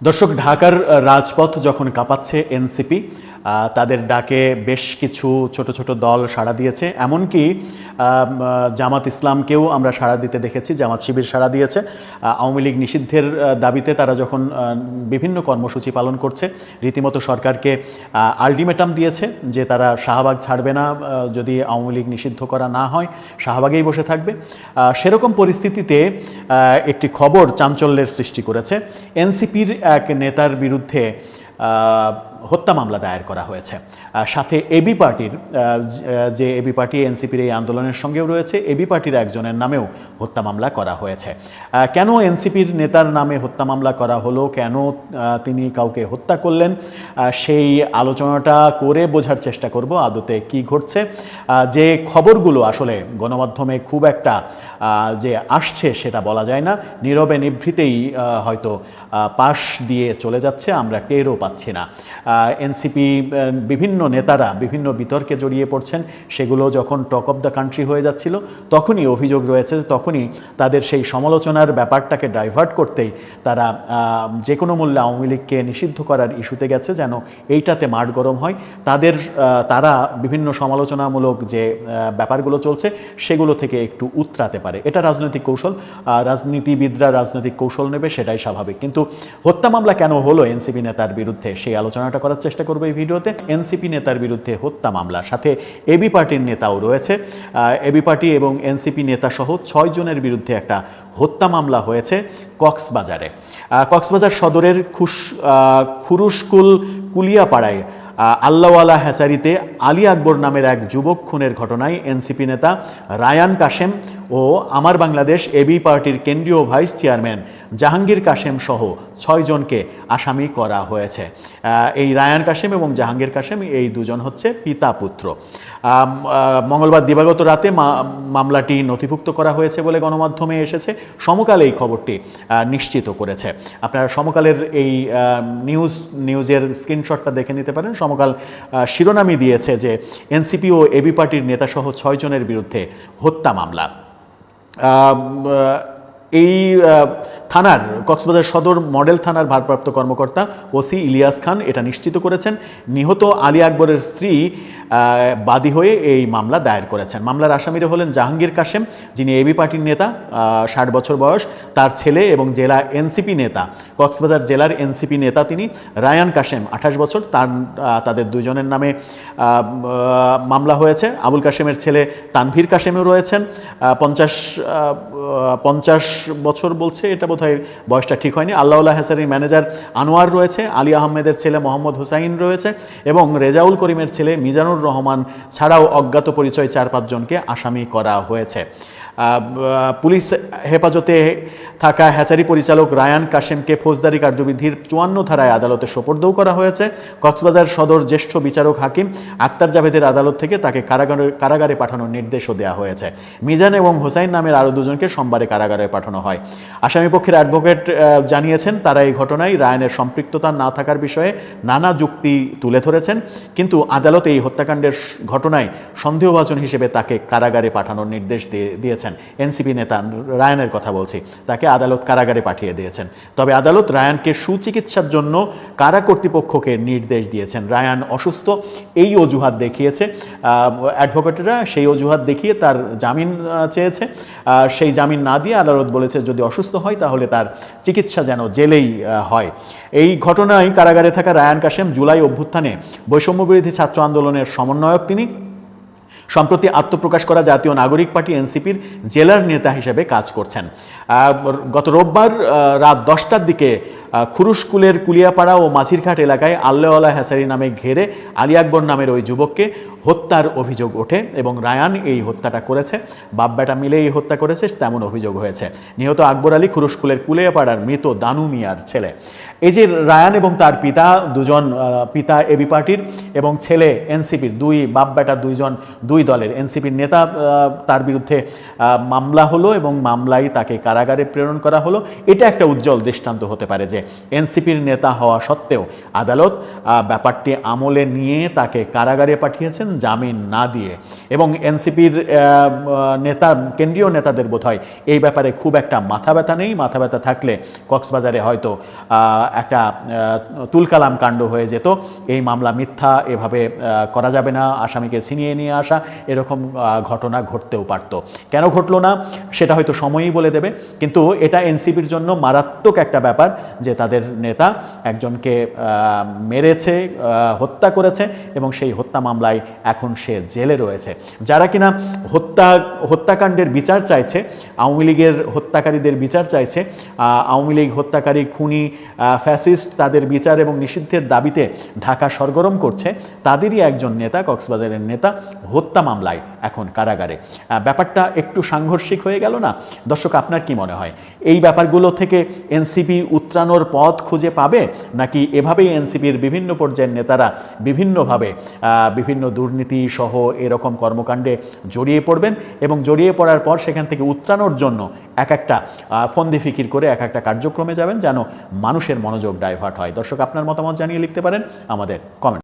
দর্শক, ঢাকার রাজপথ যখন কাঁপাচ্ছে এনসিপি, তাদের ডাকে বেশ কিছু ছোট ছোট দল সাড়া দিয়েছে। এমনকি জামাত ইসলামকেও আমরা সাড়া দিতে দেখেছি, জামাত শিবির সাড়া দিয়েছে। আওয়ামী লীগ নিষিদ্ধের দাবিতে তারা যখন বিভিন্ন কর্মসূচি পালন করছে, রীতিমতো সরকারকে আলটিমেটাম দিয়েছে যে তারা শাহবাগ ছাড়বে না যদি আওয়ামী লীগ নিষিদ্ধ করা না হয়, শাহবাগেই বসে থাকবে। সেরকম পরিস্থিতিতে একটি খবর চাঞ্চল্যের সৃষ্টি করেছে। এনসিপির এক নেতার বিরুদ্ধে হত্যা মামলা দায়ের করা হয়েছে। সাথে এবি পার্টির যে এবি পার্টি এনসিপির এই আন্দোলনের সঙ্গেও রয়েছে, এবি পার্টির একজনের নামেও হত্যা মামলা করা হয়েছে। কেন এনসিপির নেতার নামে হত্যা মামলা করা হলো, কেন তিনি কাউকে হত্যা করলেন, সেই আলোচনাটা করে বোঝার চেষ্টা করব আদতে কি ঘটছে। যে খবরগুলো আসলে গণমাধ্যমে খুব একটা যে আসছে সেটা বলা যায় না, নীরবে নিভৃতেই হয়তো পাশ দিয়ে চলে যাচ্ছে, আমরা টেরও পাচ্ছি না। এনসিপি বিভিন্ন নেতারা বিভিন্ন বিতর্কে জড়িয়ে পড়ছেন, সেগুলো যখন টক অফ দ্য কান্ট্রি হয়ে যাচ্ছিল তখনই অভিযোগ রয়েছে, তখনই তাদের সেই সমালোচনার ব্যাপারটাকে ডাইভার্ট করতেই তারা যে কোনো মূল্যে আওয়ামী লীগকে নিষিদ্ধ করার ইস্যুতে গেছে, যেন এইটাতে মাঠ গরম হয়। তারা বিভিন্ন সমালোচনামূলক যে ব্যাপারগুলো চলছে সেগুলো থেকে একটু উতরাতে পারে। এটা রাজনৈতিক কৌশল, রাজনীতিবিদরা রাজনৈতিক কৌশল নেবে, সেটাই স্বাভাবিক। কিন্তু হত্যা মামলা কেন হলো এনসিপি নেতার বিরুদ্ধে, সেই আলোচনাটা করার চেষ্টা করবো এই ভিডিওতে। এনসিপি নেতার বিরুদ্ধে হত্যা মামলা, সাথে এবি পার্টির নেতাও রয়েছে। এবি পার্টি এবং এনসিপি নেতা সহ 6 জনের বিরুদ্ধে একটা হত্যা মামলা হয়েছে কক্সবাজারে। কক্সবাজার সদরের খুরুশকুল কুলিয়াপাড়ায় আল্লাওয়ালা হ্যাচারিতে আলী আকবর নামের এক যুবক খুনের ঘটনায় এনসিপি নেতা রায়ান কাশেম ও আমার বাংলাদেশ এবি পার্টির কেন্দ্রীয় ভাইস চেয়ারম্যান জাহাঙ্গীর কাশেম সহ 6 জনকে আসামি করা হয়েছে। এই রায়ান কাশেম এবং জাহাঙ্গীর কাশেম এই দুজন হচ্ছে পিতা পুত্র। মঙ্গলবার দিবাগত রাতে মামলাটি নথিভুক্ত করা হয়েছে বলে গণমাধ্যমে এসেছে। সমকাল এই খবরটি নিশ্চিত করেছে। আপনারা সমকালের এই নিউজের স্ক্রিনশটটা দেখে নিতে পারেন। সমকাল শিরোনামই দিয়েছে যে এনসিপি ও এবি পার্টির নেতাসহ 6 জনের বিরুদ্ধে হত্যা মামলা। এই থানার কক্সবাজার সদর মডেল থানার ভারপ্রাপ্ত কর্মকর্তা ওসি ইলিয়াস খান এটা নিশ্চিত করেছেন। নিহত আলী আকবরের স্ত্রী বাদী হয়ে এই মামলা দায়ের করেছেন। মামলার আসামিরা হলেন জাহাঙ্গীর কাশেম, যিনি এবি পার্টির নেতা, 60 বছর বয়স, তার ছেলে এবং জেলা এনসিপি নেতা, কক্সবাজার জেলার এনসিপি নেতা তিনি রায়ান কাশেম, 28 বছর। তাদের দুজনের নামে মামলা হয়েছে। আবুল কাশেমের ছেলে তানভীর কাশেমও রয়েছেন, 50 বছর বলছে, এটা বোধহয় বয়সটা ঠিক হয়নি। আল্লাওয়ালা হ্যাচারির ম্যানেজার আনোয়ার রয়েছে, আলী আহমেদের ছেলে মোহাম্মদ হুসাইন রয়েছে এবং রেজাউল করিমের ছেলে মিজানুর রহমান ছাড়াও অজ্ঞাত পরিচয় 4-5 জনকে আসামি করা হয়েছে। পুলিশ হেফাজতে থাকা হ্যাচারি পরিচালক রায়ান কাশেমকে ফৌজদারি কার্যবিধির 54 ধারায় আদালতে সোপর্দও করা হয়েছে। কক্সবাজার সদর জ্যেষ্ঠ বিচারক হাকিম আক্তার জাভেদের আদালত থেকে তাকে কারাগারে পাঠানোর নির্দেশও দেওয়া হয়েছে। মিজান এবং হোসাইন নামের আরও 2 জনকে সোমবারে কারাগারে পাঠানো হয়। আসামিপক্ষের অ্যাডভোকেট জানিয়েছেন তারা এই ঘটনায় রায়ানের সম্পৃক্ততা না থাকার বিষয়ে নানা যুক্তি তুলে ধরেছেন, কিন্তু আদালত এই হত্যাকাণ্ডের ঘটনায় সন্দেহভাজন হিসেবে তাকে কারাগারে পাঠানোর নির্দেশ দিয়েছেন। এনসিপি নেতা রায়ানের কথা বলছি, তাকে আদালত কারাগারে পাঠিয়ে দিয়েছেন। তবে আদালত রায়ানকে সুচিকিৎসার জন্য কারা কর্তৃপক্ষকে নির্দেশ দিয়েছেন। রায়ান অসুস্থ এই অজুহাত দেখিয়েছে অ্যাডভোকেটরা, সেই অজুহাত দেখিয়ে তার জামিন চেয়েছে। সেই জামিন না দিয়ে আদালত বলেছে যদি অসুস্থ হয় তাহলে তার চিকিৎসা যেন জেলেই হয়। এই ঘটনায় কারাগারে থাকা রায়ান কাশেম জুলাই অভ্যুত্থানে বৈষম্যবিরোধী ছাত্র আন্দোলনের সমন্বয়ক। তিনি সম্প্রতি আত্মপ্রকাশ করা জাতীয় নাগরিক পার্টি এনসিপির জেলার নেতা হিসেবে কাজ করছেন। গত রোববার রাত 10টার দিকে খুরুশকুলের কুলিয়াপাড়া ও মাঝিরঘাট এলাকায় আল্লাওয়ালা হ্যাচারি নামে ঘেরে আলী আকবর নামের ওই যুবককে হত্যার অভিযোগ ওঠে এবং রায়ান এই হত্যাটা করেছে, বাপ বেটা মিলে এই হত্যা করেছে তেমন অভিযোগ হয়েছে। নিহত আকবর আলী খুরুশকুলের কুলিয়াপাড়ার মৃত দানু মিয়ার ছেলে। এই যে রায়ান এবং তার পিতা দুজন, পিতা এবি পার্টির এবং ছেলে এনসিপির, বাপ বেটা 2 দলের এনসিপির নেতা, তার বিরুদ্ধে মামলা হলো এবং মামলায় তাকে কারাগারে প্রেরণ করা হলো। এটা একটা উজ্জ্বল দৃষ্টান্ত হতে পারে যে এনসিপির নেতা হওয়া সত্ত্বেও আদালত ব্যাপারটি আমলে নিয়ে তাকে কারাগারে পাঠিয়েছেন, জামিন না দিয়ে। এবং এনসিপির নেতা, কেন্দ্রীয় নেতাদের বোধহয় এই ব্যাপারে খুব একটা মাথা ব্যথা নেই। মাথা ব্যথা থাকলে কক্সবাজারে হয়তো একটা তুলকালাম কাণ্ড হয়ে যেত। এই মামলা মিথ্যা, এভাবে করা যাবে না, আসামিকে ছিনিয়ে নিয়ে আসা, এরকম ঘটনা ঘটতেও পারত। কেন ঘটলো না সেটা হয়তো সময়ই বলে দেবে। কিন্তু এটা এনসিপির জন্য মারাত্মক একটা ব্যাপার যে তাদের নেতা একজনকে মেরেছে, হত্যা করেছে এবং সেই হত্যা মামলায় এখন সে জেলে রয়েছে। যারা কিনা হত্যাকাণ্ডের বিচার চাইছে, আওয়ামী লীগের হত্যাকারীদের বিচার চাইছে, আওয়ামী লীগ হত্যাকারী, খুনি, ফ্যাসিস্ট, তাদের বিচার এবং নিষিদ্ধের দাবিতে ঢাকা সরগরম করছে, তাদেরই একজন নেতা, কক্সবাজারের নেতা, হত্যা মামলায় এখন কারাগারে। ব্যাপারটা একটু সাংঘর্ষিক হয়ে গেল না? দর্শক, আপনার কি মনে হয় এই ব্যাপারগুলো থেকে এনসিপি উত্তরানোর পথ খুঁজে পাবে, নাকি এভাবেই এনসিপির বিভিন্ন পর্যায়ের নেতারা বিভিন্নভাবে বিভিন্ন দুর্নীতি সহ এরকম কর্মকাণ্ডে জড়িয়ে পড়বেন এবং জড়িয়ে পড়ার পর সেখান থেকে উত্তরানোর জন্য এক একটা ফন্দি ফিকির করে এক একটা কার্যক্রমে যাবেন যেন মানুষের মনোযোগ ডাইভার্ট হয়? দর্শক, আপনার মতামত জানিয়ে লিখতে পারেন আমাদের কমেন্ট।